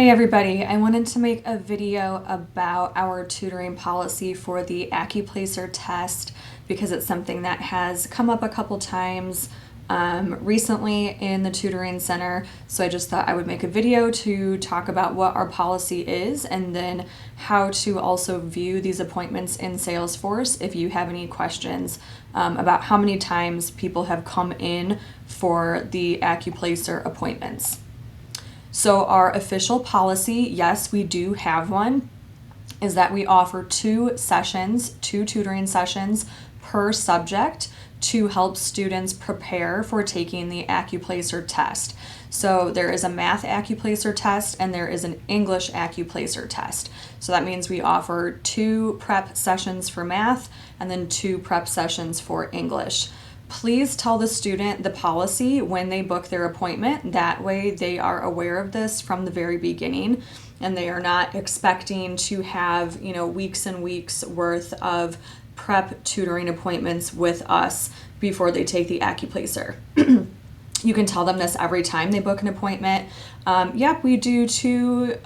Hey everybody, I wanted to make a video about our tutoring policy for the Accuplacer test because it's something that has come up a couple times recently in the Tutoring Center. So I just thought I would make a video to talk about what our policy is and then how to also view these appointments in Salesforce if you have any questions about how many times people have come in for the Accuplacer appointments. So our official policy, yes, we do have one, is that we offer two tutoring sessions per subject to help students prepare for taking the Accuplacer test. So there is a math Accuplacer test and there is an English Accuplacer test. So that means we offer two prep sessions for math and then two prep sessions for English. Please tell the student the policy when they book their appointment. That way they are aware of this from the very beginning and they are not expecting to have, weeks and weeks worth of prep tutoring appointments with us before they take the Accuplacer. You can tell them this every time they book an appointment. Yep, we do two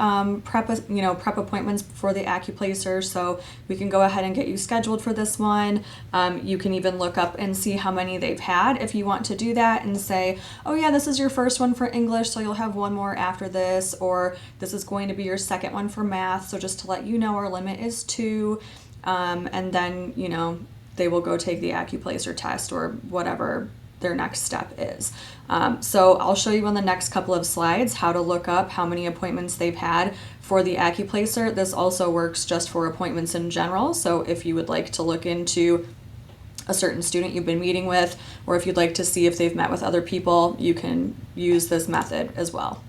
prep appointments for the Accuplacer, so we can go ahead and get you scheduled for this one. You can even look up and see how many they've had if you want to do that and say, oh yeah, this is your first one for English, so you'll have one more after this, or this is going to be your second one for math, so just to let you know our limit is 2, and then, they will go take the Accuplacer test or whatever their next step is. So I'll show you on the next couple of slides how to look up how many appointments they've had for the Accuplacer. This also works just for appointments in general. So if you would like to look into a certain student you've been meeting with, or if you'd like to see if they've met with other people, you can use this method as well.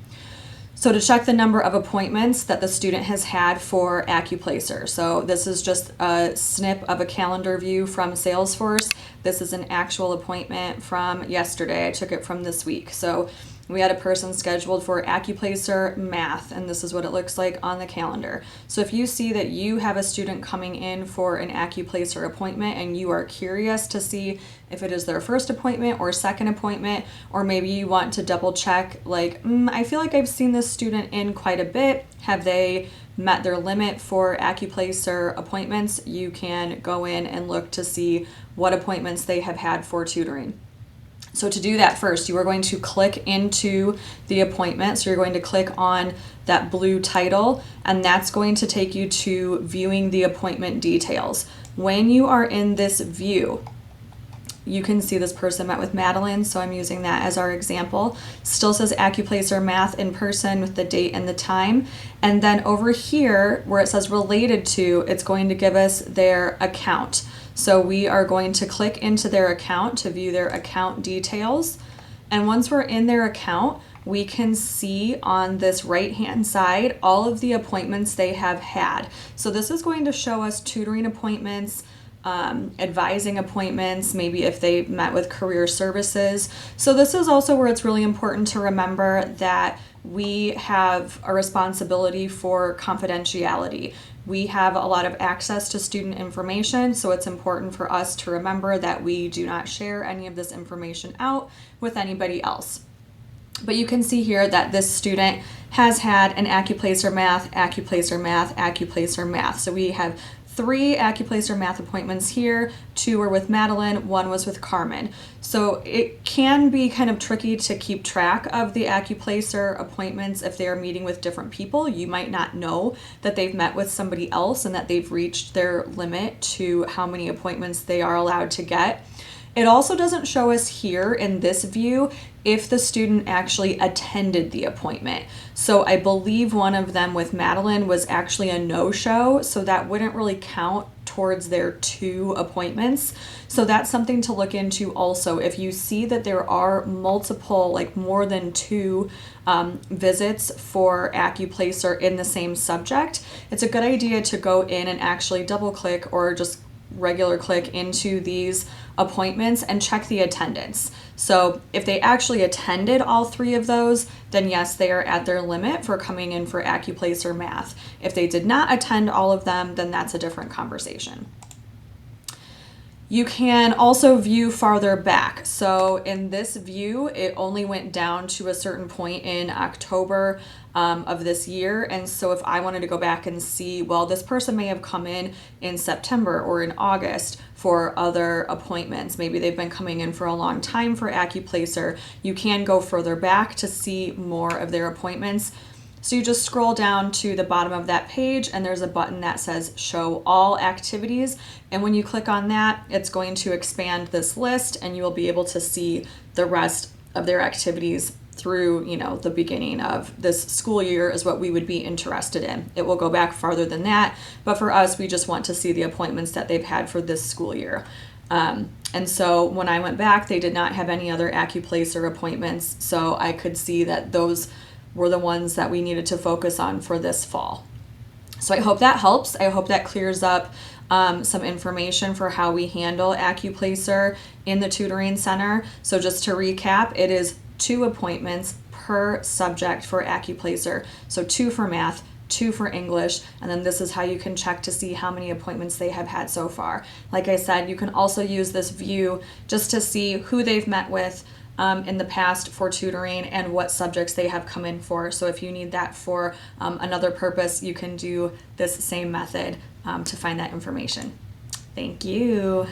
So to check the number of appointments that the student has had for Accuplacer. So this is just a snip of a calendar view from Salesforce. This is an actual appointment from yesterday. I took it from this week. So we had a person scheduled for Accuplacer math, and this is what it looks like on the calendar. So if you see that you have a student coming in for an Accuplacer appointment and you are curious to see if it is their first appointment or second appointment, or maybe you want to double check, like, I feel like I've seen this student in quite a bit. Have they met their limit for Accuplacer appointments? You can go in and look to see what appointments they have had for tutoring. So to do that, first, you are going to click into the appointment. So you're going to click on that blue title, and that's going to take you to viewing the appointment details. When you are in this view, you can see this person met with Madeline, so I'm using that as our example. Still says Accuplacer math in person with the date and the time. And then over here where it says related to, it's going to give us their account. So we are going to click into their account to view their account details. And once we're in their account, we can see on this right-hand side all of the appointments they have had. So this is going to show us tutoring appointments, advising appointments, maybe if they met with career services. So this is also where it's really important to remember that we have a responsibility for confidentiality. We have a lot of access to student information, so it's important for us to remember that we do not share any of this information out with anybody else. But you can see here that this student has had an Accuplacer math, Accuplacer math, Accuplacer math. So we have 3 Accuplacer math appointments here. 2 were with Madeline, 1 was with Carmen. So it can be kind of tricky to keep track of the Accuplacer appointments if they are meeting with different people. You might not know that they've met with somebody else and that they've reached their limit to how many appointments they are allowed to get. It also doesn't show us here in this view if the student actually attended the appointment. So I believe one of them with Madeline was actually a no-show, so that wouldn't really count towards their 2 appointments. So that's something to look into also. If you see that there are multiple, like more than 2 visits for Accuplacer in the same subject, it's a good idea to go in and actually double click or just regular click into these appointments and check the attendance. So if they actually attended all 3 of those, then yes, they are at their limit for coming in for Accuplacer math. If they did not attend all of them, then that's a different conversation. You can also view farther back. So in this view, it only went down to a certain point in October of this year. And so if I wanted to go back and see, well, this person may have come in September or in August for other appointments. Maybe they've been coming in for a long time for Accuplacer. You can go further back to see more of their appointments. So you just scroll down to the bottom of that page and there's a button that says show all activities. And when you click on that, it's going to expand this list and you will be able to see the rest of their activities through, the beginning of this school year is what we would be interested in. It will go back farther than that, but for us, we just want to see the appointments that they've had for this school year. And so when I went back, they did not have any other Accuplacer appointments, so I could see that those were the ones that we needed to focus on for this fall. So I hope that helps. I hope that clears up some information for how we handle Accuplacer in the Tutoring Center. So just to recap, it is 2 appointments per subject for Accuplacer. So 2 for math, 2 for English, and then this is how you can check to see how many appointments they have had so far. Like I said, you can also use this view just to see who they've met with in the past for tutoring and what subjects they have come in for. So if you need that for another purpose, you can do this same method to find that information. Thank you.